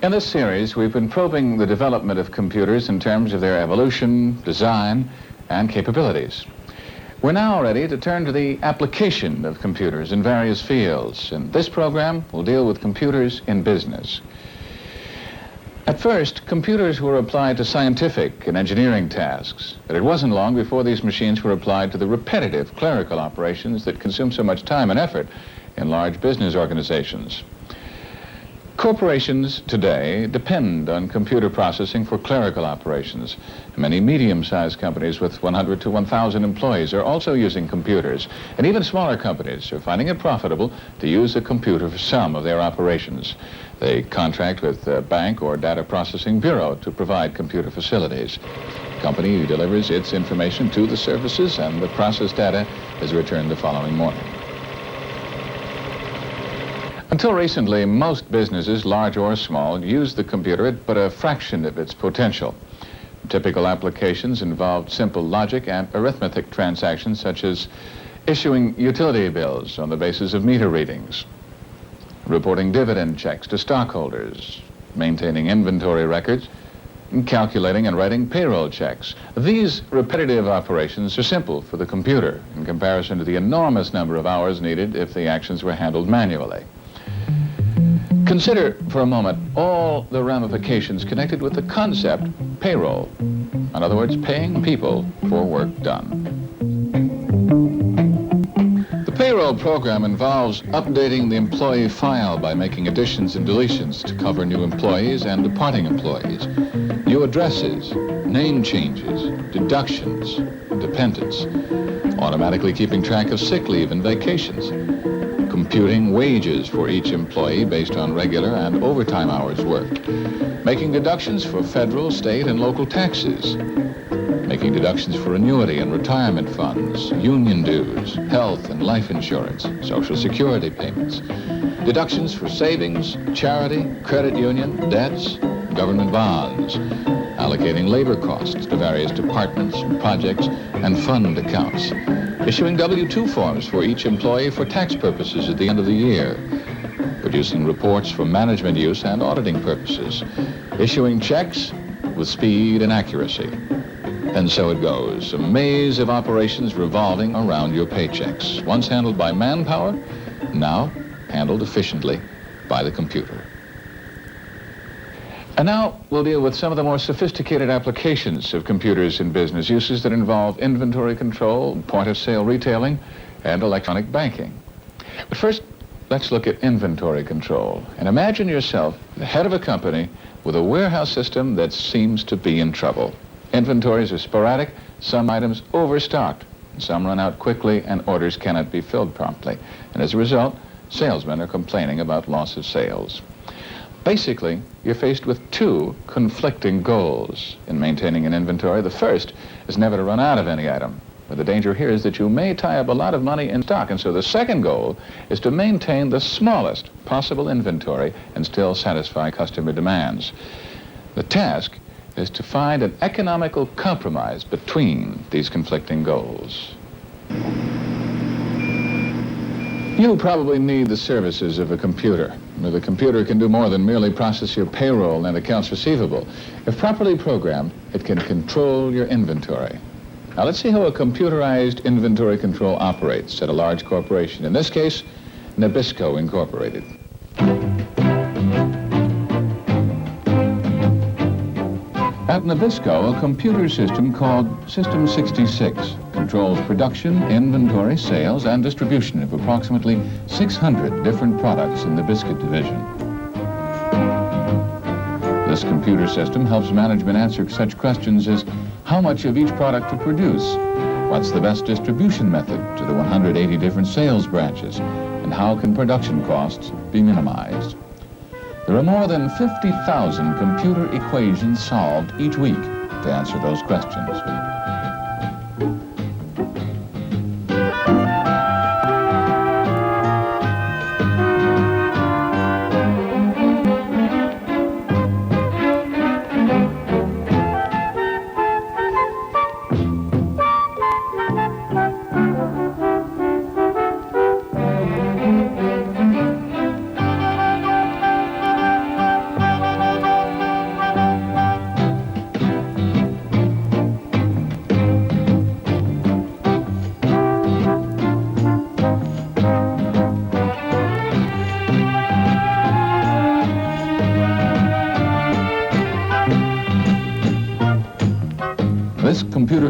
In this series, we've been probing the development of computers in terms of their evolution, design, and capabilities. We're now ready to turn to the application of computers in various fields, and this program will deal with computers in business. At first, computers were applied to scientific and engineering tasks, but it wasn't long before these machines were applied to the repetitive clerical operations that consume so much time and effort in large business organizations. Corporations today depend on computer processing for clerical operations. Many medium-sized companies with 100 to 1,000 employees are also using computers, and even smaller companies are finding it profitable to use a computer for some of their operations. They contract with a bank or data processing bureau to provide computer facilities. The company delivers its information to the services, and the processed data is returned the following morning. Until recently, most businesses, large or small, use the computer at but a fraction of its potential. Typical applications involved simple logic and arithmetic transactions, such as issuing utility bills on the basis of meter readings, reporting dividend checks to stockholders, maintaining inventory records, and calculating and writing payroll checks. These repetitive operations are simple for the computer in comparison to the enormous number of hours needed if the actions were handled manually. Consider for a moment all the ramifications connected with the concept payroll. In other words, paying people for work done. The payroll program involves updating the employee file by making additions and deletions to cover new employees and departing employees, new addresses, name changes, deductions, dependents, automatically keeping track of sick leave and vacations, computing wages for each employee based on regular and overtime hours worked, making deductions for federal, state, and local taxes, making deductions for annuity and retirement funds, union dues, health and life insurance, Social Security payments, deductions for savings, charity, credit union, debts, government bonds, allocating labor costs to various departments, projects, and fund accounts, issuing W-2 forms for each employee for tax purposes at the end of the year, producing reports for management use and auditing purposes, issuing checks with speed and accuracy. And so it goes, a maze of operations revolving around your paychecks, once handled by manpower, now handled efficiently by the computer. And now we'll deal with some of the more sophisticated applications of computers in business, uses that involve inventory control, point-of-sale retailing, and electronic banking. But first, let's look at inventory control. And imagine yourself the head of a company with a warehouse system that seems to be in trouble. Inventories are sporadic, some items overstocked, and some run out quickly, and orders cannot be filled promptly. And as a result, salesmen are complaining about loss of sales. Basically, you're faced with two conflicting goals in maintaining an inventory. The first is never to run out of any item, but the danger here is that you may tie up a lot of money in stock. And so the second goal is to maintain the smallest possible inventory and still satisfy customer demands. The task is to find an economical compromise between these conflicting goals. You probably need the services of a computer. The computer can do more than merely process your payroll and accounts receivable. If properly programmed, it can control your inventory. Now let's see how a computerized inventory control operates at a large corporation. In this case, Nabisco Incorporated. At Nabisco, a computer system called System 66 controls production, inventory, sales, and distribution of approximately 600 different products in the biscuit division. This computer system helps management answer such questions as how much of each product to produce, what's the best distribution method to the 180 different sales branches, and how can production costs be minimized. There are more than 50,000 computer equations solved each week to answer those questions.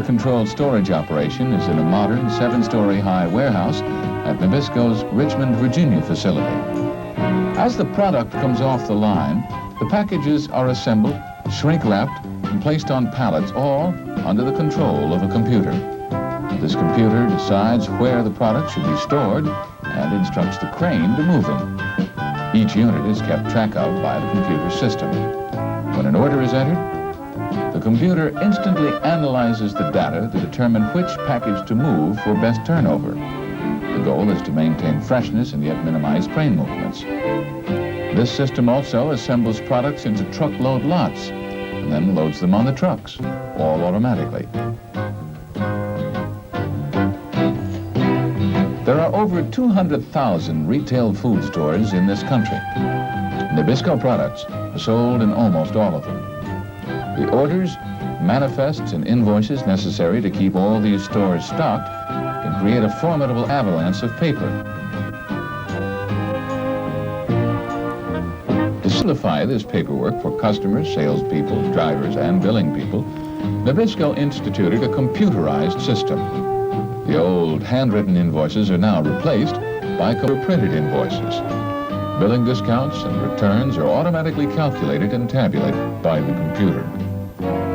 computer-controlled storage operation is in a modern 7-story high warehouse at Nabisco's Richmond, Virginia facility. As the product comes off the line, the packages are assembled, shrink-wrapped, and placed on pallets, all under the control of a computer. This computer decides where the product should be stored and instructs the crane to move them. Each unit is kept track of by the computer system. When an order is entered, the computer instantly analyzes the data to determine which package to move for best turnover. The goal is to maintain freshness and yet minimize crane movements. This system also assembles products into truckload lots and then loads them on the trucks, all automatically. There are over 200,000 retail food stores in this country. Nabisco products are sold in almost all of them. The orders, manifests, and invoices necessary to keep all these stores stocked can create a formidable avalanche of paper. To simplify this paperwork for customers, salespeople, drivers, and billing people, Nabisco instituted a computerized system. The old handwritten invoices are now replaced by printed invoices. Billing discounts and returns are automatically calculated and tabulated by the computer.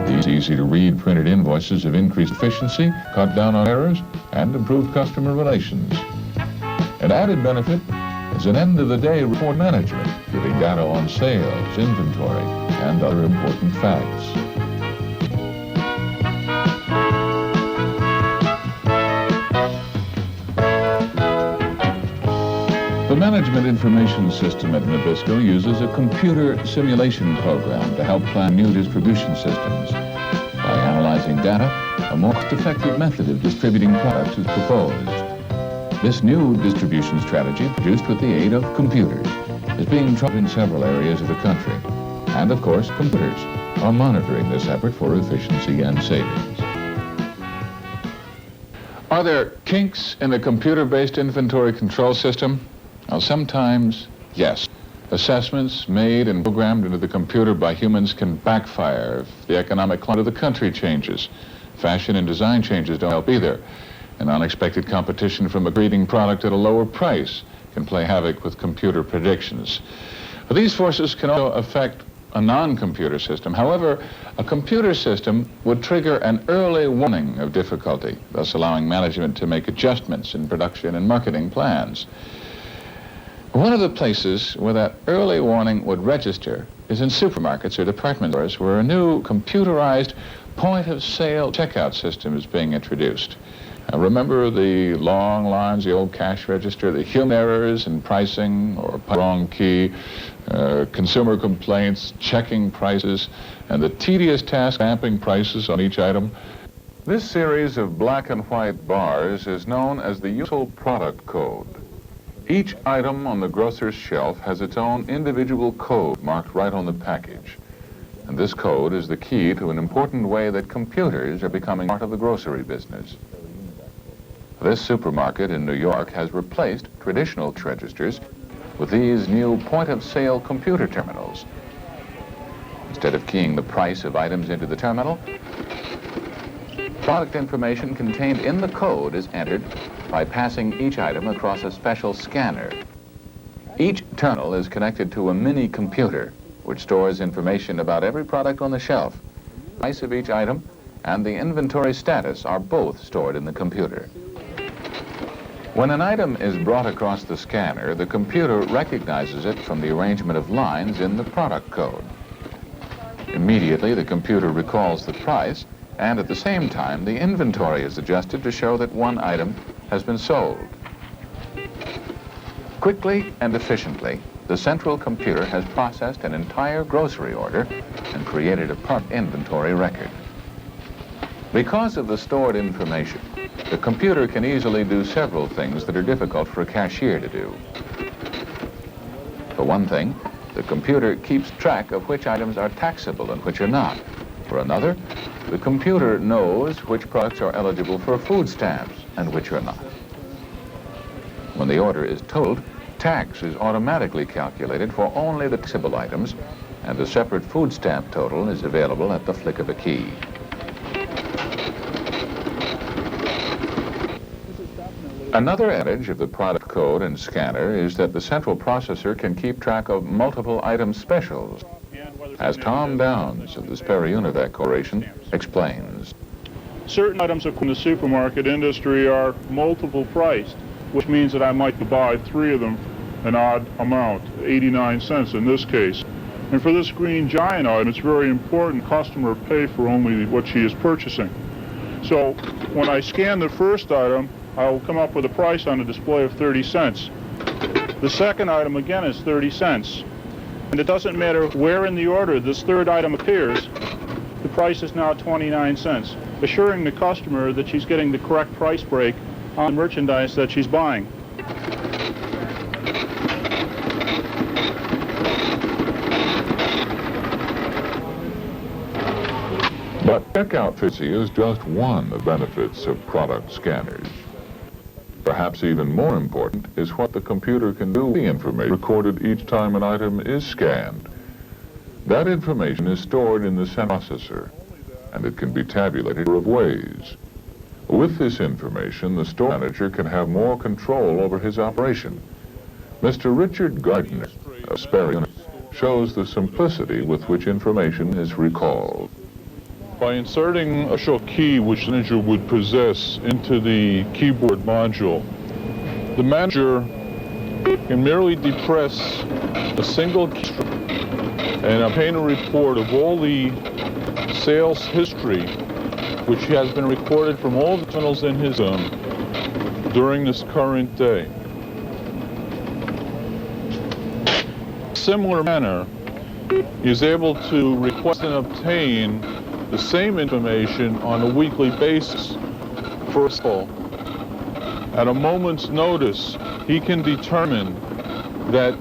These easy-to-read printed invoices have increased efficiency, cut down on errors, and improved customer relations. An added benefit is an end-of-the-day report management, giving data on sales, inventory, and other important facts. The Management Information System at Nabisco uses a computer simulation program to help plan new distribution systems. By analyzing data, a more cost-effective method of distributing products is proposed. This new distribution strategy, produced with the aid of computers, is being tried in several areas of the country. And, of course, computers are monitoring this effort for efficiency and savings. Are there kinks in a computer-based inventory control system? Well, sometimes, yes. Assessments made and programmed into the computer by humans can backfire if the economic climate of the country changes. Fashion and design changes don't help either. An unexpected competition from a greeting product at a lower price can play havoc with computer predictions. These forces can also affect a non-computer system. However, a computer system would trigger an early warning of difficulty, thus allowing management to make adjustments in production and marketing plans. One of the places where that early warning would register is in supermarkets or department stores, where a new computerized point-of-sale checkout system is being introduced. Remember the long lines, the old cash register, the human errors in pricing or wrong key, consumer complaints, checking prices, and the tedious task of stamping prices on each item? This series of black and white bars is known as the Useful Product Code. Each item on the grocer's shelf has its own individual code marked right on the package. And this code is the key to an important way that computers are becoming part of the grocery business. This supermarket in New York has replaced traditional registers with these new point-of-sale computer terminals. Instead of keying the price of items into the terminal, product information contained in the code is entered by passing each item across a special scanner. Each terminal is connected to a mini computer, which stores information about every product on the shelf. The price of each item and the inventory status are both stored in the computer. When an item is brought across the scanner, the computer recognizes it from the arrangement of lines in the product code. Immediately, the computer recalls the price, and at the same time, the inventory is adjusted to show that one item has been sold. Quickly and efficiently, the central computer has processed an entire grocery order and created a product inventory record. Because of the stored information, the computer can easily do several things that are difficult for a cashier to do. For one thing, the computer keeps track of which items are taxable and which are not. For another, the computer knows which products are eligible for food stamps and which are not. When the order is totaled, tax is automatically calculated for only the taxable items, and a separate food stamp total is available at the flick of a key. Another advantage of the product code and scanner is that the central processor can keep track of multiple item specials, as Tom Downs of the Sperry Univac Corporation explains. Certain items in the supermarket industry are multiple priced, which means that I might buy 3 of them for an odd amount, 89 cents in this case. And for this Green Giant item, it's very important the customer pay for only what she is purchasing. So when I scan the first item, I will come up with a price on the display of 30 cents. The second item again is 30 cents. And it doesn't matter where in the order this third item appears, the price is now 29 cents, assuring the customer that she's getting the correct price break on the merchandise that she's buying. But checkout efficiency is just one of the benefits of product scanners. Perhaps even more important is what the computer can do with the information recorded each time an item is scanned. That information is stored in the central processor, and it can be tabulated in a number of ways. With this information, the store manager can have more control over his operation. Mr. Richard Gardner of Sperry Univac shows the simplicity with which information is recalled. By inserting a special key which the manager would possess into the keyboard module, the manager can merely depress a single key and obtain a report of all the sales history which has been recorded from all the terminals in his zone during this current day. Similar manner, he is able to request and obtain the same information on a weekly basis. First of all, at a moment's notice, he can determine that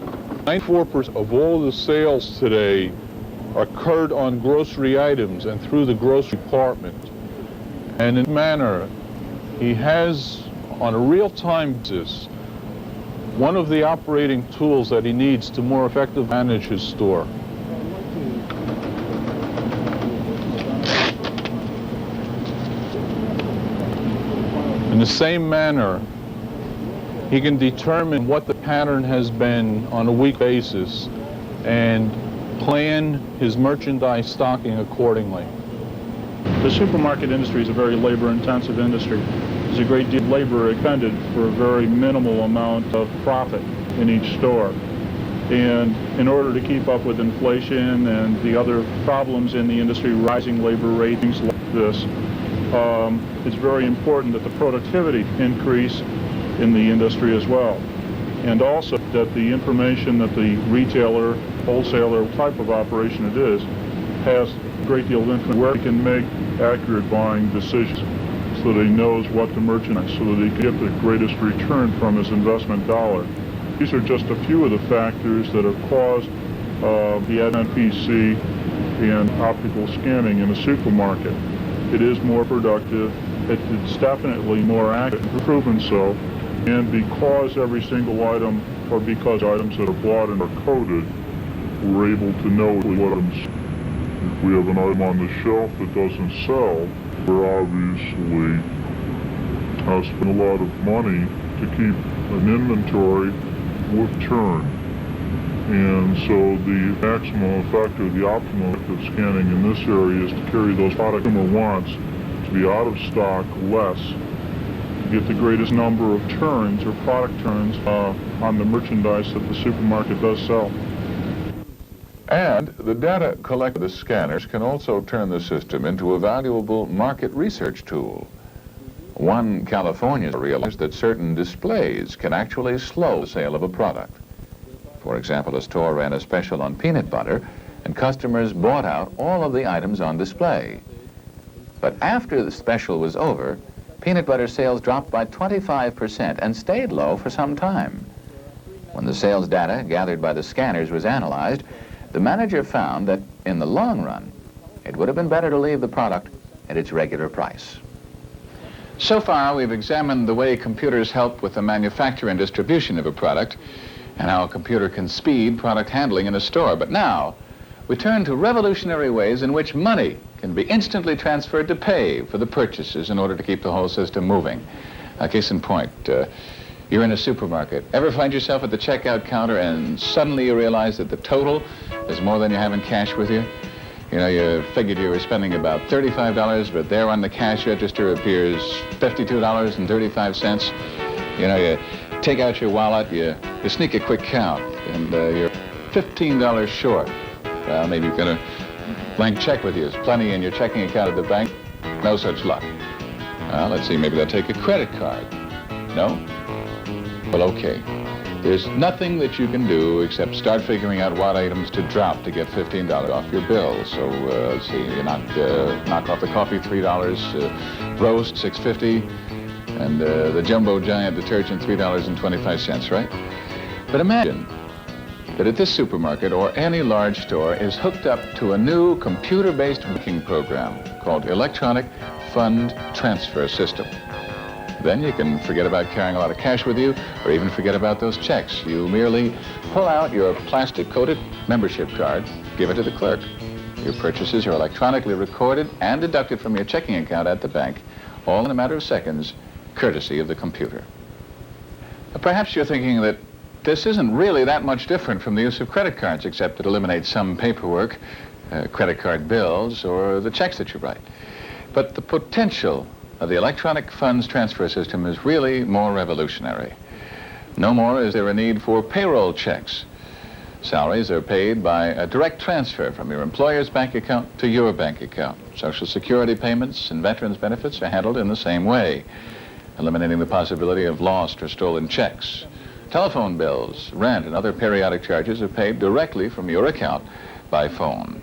94% of all the sales today occurred on grocery items and through the grocery department. And in manner, he has, on a real-time basis, one of the operating tools that he needs to more effectively manage his store. In the same manner, he can determine what the pattern has been on a week basis and plan his merchandise stocking accordingly. The supermarket industry is a very labor-intensive industry. There's a great deal of labor expended for a very minimal amount of profit in each store. And in order to keep up with inflation and the other problems in the industry, rising labor ratings like this, it's very important that the productivity increase in the industry as well. And also that the information that the retailer, wholesaler type of operation it is, has a great deal of information where he can make accurate buying decisions so that he knows what to merchandise, so that he can get the greatest return from his investment dollar. These are just a few of the factors that have caused the advent of PC and optical scanning in a supermarket. It is more productive, it's definitely more accurate, proven so, and because every single item, or because items that are bought and are coded, we're able to know what items. If we have an item on the shelf that doesn't sell, we're obviously spend a lot of money to keep an inventory with turn. And so the maximum effect or the optimal effect of scanning in this area is to carry those product consumer wants to be out of stock less, to get the greatest number of turns or product turns on the merchandise that the supermarket does sell. And the data collected by the scanners can also turn the system into a valuable market research tool. One California realized that certain displays can actually slow the sale of a product. For example, a store ran a special on peanut butter, and customers bought out all of the items on display. But after the special was over, peanut butter sales dropped by 25% and stayed low for some time. When the sales data gathered by the scanners was analyzed, the manager found that in the long run, it would have been better to leave the product at its regular price. So far, we've examined the way computers help with the manufacture and distribution of a product, and how a computer can speed product handling in a store. But now, we turn to revolutionary ways in which money can be instantly transferred to pay for the purchases in order to keep the whole system moving. Case in point, you're in a supermarket. Ever find yourself at the checkout counter and suddenly you realize that the total is more than you have in cash with you? You know, you figured you were spending about $35, but there on the cash register appears $52.35. You know, you take out your wallet, you sneak a quick count, and you're $15 short. Well, maybe you've got a blank check with you. There's plenty in your checking account at the bank. No such luck. Well, let's see, maybe they'll take a credit card. No? Well, okay. There's nothing that you can do except start figuring out what items to drop to get $15 off your bill. So, let's see, you knock off the coffee, $3, roast, $6.50, and the Jumbo Giant detergent, $3.25, right? But imagine that at this supermarket or any large store is hooked up to a new computer-based banking program called Electronic Fund Transfer System. Then you can forget about carrying a lot of cash with you, or even forget about those checks. You merely pull out your plastic-coated membership card, give it to the clerk. Your purchases are electronically recorded and deducted from your checking account at the bank, all in a matter of seconds, courtesy of the computer. Perhaps you're thinking that this isn't really that much different from the use of credit cards, except it eliminates some paperwork, credit card bills, or the checks that you write. But the potential of the electronic funds transfer system is really more revolutionary. No more is there a need for payroll checks. Salaries are paid by a direct transfer from your employer's bank account to your bank account. Social Security payments and veterans benefits are handled in the same way, eliminating the possibility of lost or stolen checks. Telephone bills, rent, and other periodic charges are paid directly from your account by phone.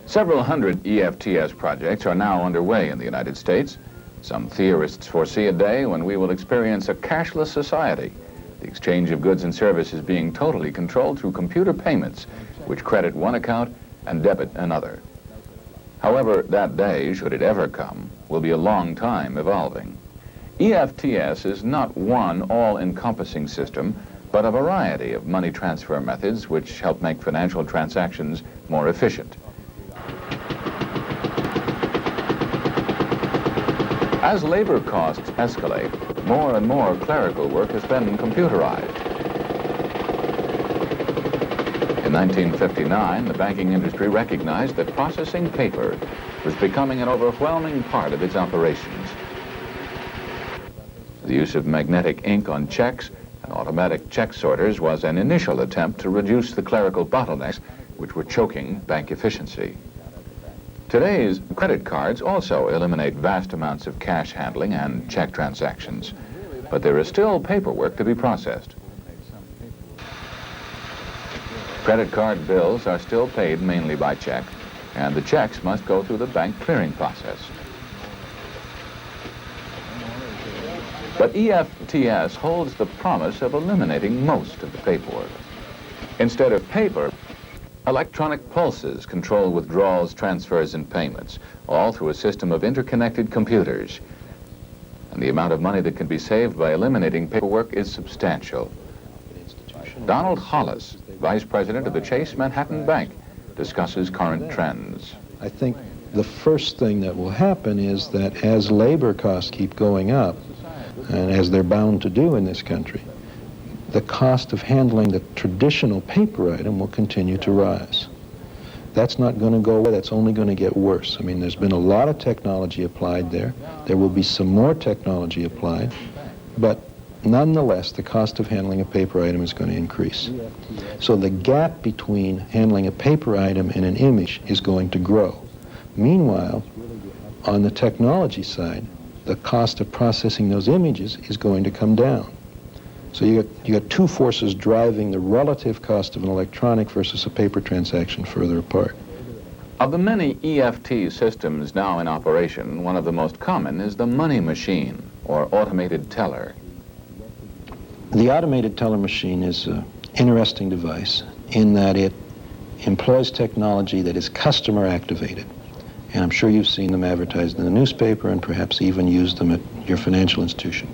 Several hundred EFTS projects are now underway in the United States. Some theorists foresee a day when we will experience a cashless society, the exchange of goods and services being totally controlled through computer payments, which credit one account and debit another. However, that day, should it ever come, will be a long time evolving. EFTS is not one all-encompassing system, but a variety of money transfer methods which help make financial transactions more efficient. As labor costs escalate, more and more clerical work has been computerized. In 1959, the banking industry recognized that processing paper was becoming an overwhelming part of its operations. The use of magnetic ink on checks and automatic check sorters was an initial attempt to reduce the clerical bottlenecks which were choking bank efficiency. Today's credit cards also eliminate vast amounts of cash handling and check transactions, but there is still paperwork to be processed. Credit card bills are still paid mainly by check, and the checks must go through the bank clearing process. But EFTS holds the promise of eliminating most of the paperwork. Instead of paper, electronic pulses control withdrawals, transfers, and payments, all through a system of interconnected computers. And the amount of money that can be saved by eliminating paperwork is substantial. Donald Hollis, Vice President of the Chase Manhattan Bank, discusses current trends. I think the first thing that will happen is that as labor costs keep going up, and as they're bound to do in this country, the cost of handling the traditional paper item will continue to rise. That's not going to go away. That's only going to get worse. I mean, there's been a lot of technology applied there. There will be some more technology applied, but nonetheless, the cost of handling a paper item is going to increase. So the gap between handling a paper item and an image is going to grow. Meanwhile, on the technology side, the cost of processing those images is going to come down. So you got two forces driving the relative cost of an electronic versus a paper transaction further apart. Of the many EFT systems now in operation, one of the most common is the money machine, or automated teller. The automated teller machine is an interesting device in that it employs technology that is customer activated. And I'm sure you've seen them advertised in the newspaper and perhaps even used them at your financial institution.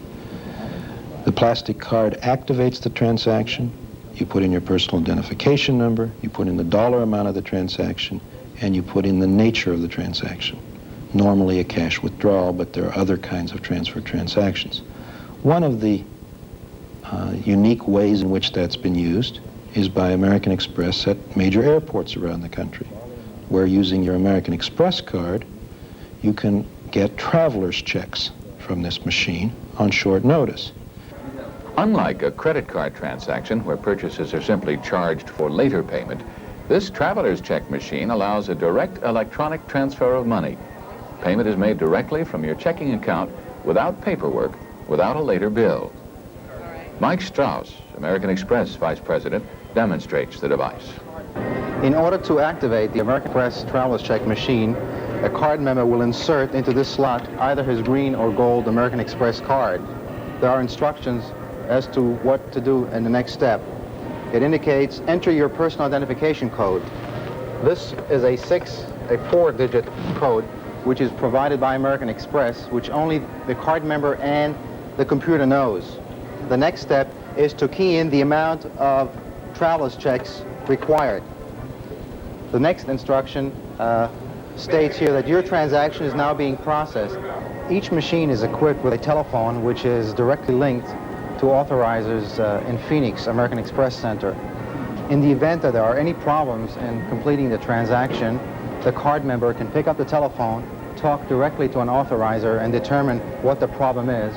The plastic card activates the transaction. You put in your personal identification number, you put in the dollar amount of the transaction, and you put in the nature of the transaction. Normally a cash withdrawal, but there are other kinds of transfer transactions. One of the unique ways in which that's been used is by American Express at major airports around the country, where using your American Express card, you can get traveler's checks from this machine on short notice. Unlike a credit card transaction where purchases are simply charged for later payment, this traveler's check machine allows a direct electronic transfer of money. Payment is made directly from your checking account without paperwork, without a later bill. Mike Strauss, American Express Vice President, demonstrates the device. In order to activate the American Express traveler's check machine, a card member will insert into this slot either his green or gold American Express card. There are instructions as to what to do in the next step. It indicates enter your personal identification code. This is a 4-digit code which is provided by American Express, which only the card member and the computer knows. The next step is to key in the amount of traveler's checks required. The next instruction states here that your transaction is now being processed. Each machine is equipped with a telephone which is directly linked to authorizers in Phoenix, American Express Center. In the event that there are any problems in completing the transaction, the card member can pick up the telephone, talk directly to an authorizer, and determine what the problem is,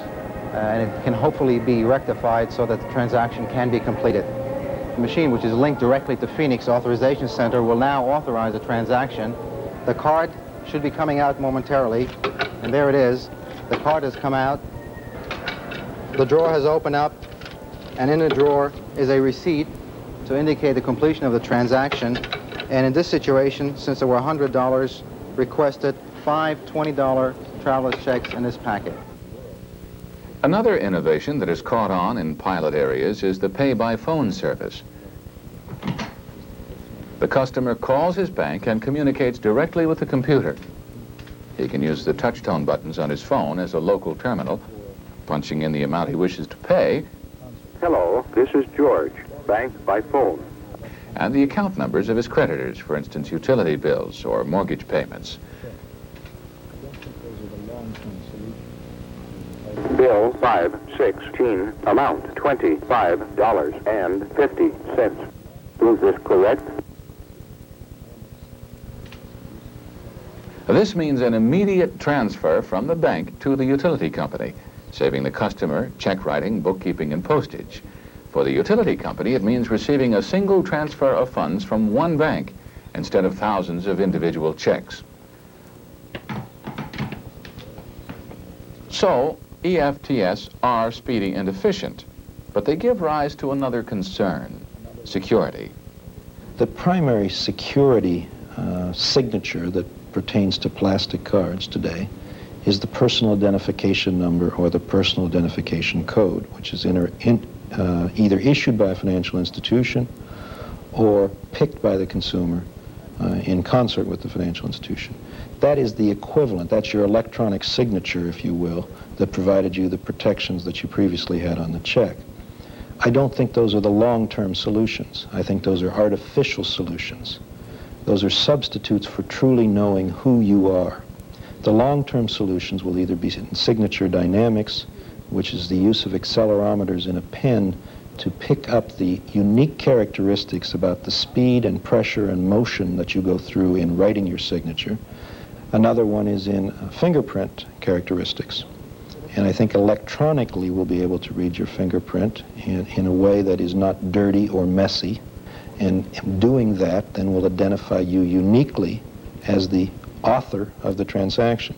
and it can hopefully be rectified so that the transaction can be completed. The machine, which is linked directly to Phoenix Authorization Center, will now authorize the transaction. The card should be coming out momentarily, and there it is. The card has come out. The drawer has opened up, and in the drawer is a receipt to indicate the completion of the transaction. And in this situation, since there were $100 requested, 5 $20 traveler's checks in this packet. Another innovation that has caught on in pilot areas is the pay-by-phone service. The customer calls his bank and communicates directly with the computer. He can use the touch-tone buttons on his phone as a local terminal, punching in the amount he wishes to pay. Hello, this is George, bank by phone. And the account numbers of his creditors, for instance, utility bills or mortgage payments. Bill 516, amount $25.50. Is this correct? This means an immediate transfer from the bank to the utility company, saving the customer check writing, bookkeeping, and postage. For the utility company, it means receiving a single transfer of funds from one bank instead of thousands of individual checks. So, EFTs are speedy and efficient, but they give rise to another concern: security. The primary security signature that pertains to plastic cards today is the personal identification number or the personal identification code, which is either issued by a financial institution or picked by the consumer in concert with the financial institution. That is the equivalent, that's your electronic signature, if you will, that provided you the protections that you previously had on the check. I don't think those are the long-term solutions. I think those are artificial solutions. Those are substitutes for truly knowing who you are. The long-term solutions will either be in signature dynamics, which is the use of accelerometers in a pen to pick up the unique characteristics about the speed and pressure and motion that you go through in writing your signature. Another one is in fingerprint characteristics. And I think electronically we'll be able to read your fingerprint in a way that is not dirty or messy. And in doing that, then will identify you uniquely as the author of the transaction.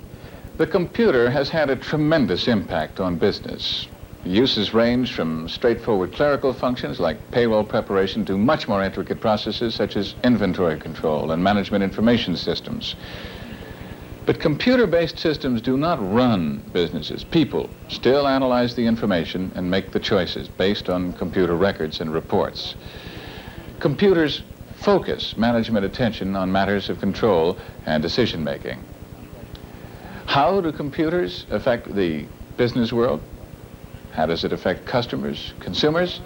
The computer has had a tremendous impact on business. Uses range from straightforward clerical functions like payroll preparation to much more intricate processes such as inventory control and management information systems. But computer-based systems do not run businesses. People still analyze the information and make the choices based on computer records and reports. Computers focus management attention on matters of control and decision-making. How do computers affect the business world? How does it affect customers, consumers?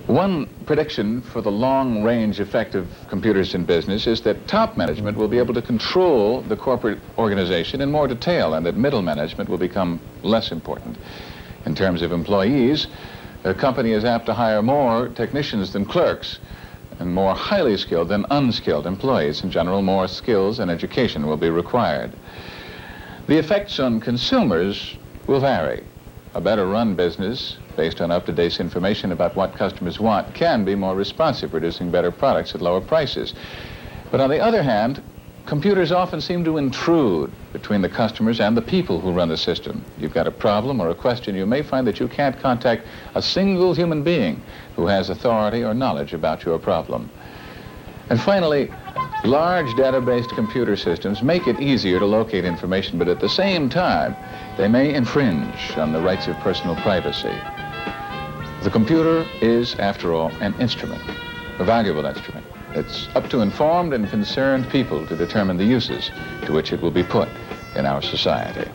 One prediction for the long-range effect of computers in business is that top management will be able to control the corporate organization in more detail and that middle management will become less important. In terms of employees, a company is apt to hire more technicians than clerks, and more highly skilled than unskilled employees. In general, more skills and education will be required. The effects on consumers will vary. A better run business, based on up-to-date information about what customers want, can be more responsive, producing better products at lower prices. But on the other hand, computers often seem to intrude between the customers and the people who run the system. You've got a problem or a question, you may find that you can't contact a single human being who has authority or knowledge about your problem. And finally, large database computer systems make it easier to locate information, but at the same time, they may infringe on the rights of personal privacy. The computer is, after all, an instrument, a valuable instrument. It's up to informed and concerned people to determine the uses to which it will be put in our society.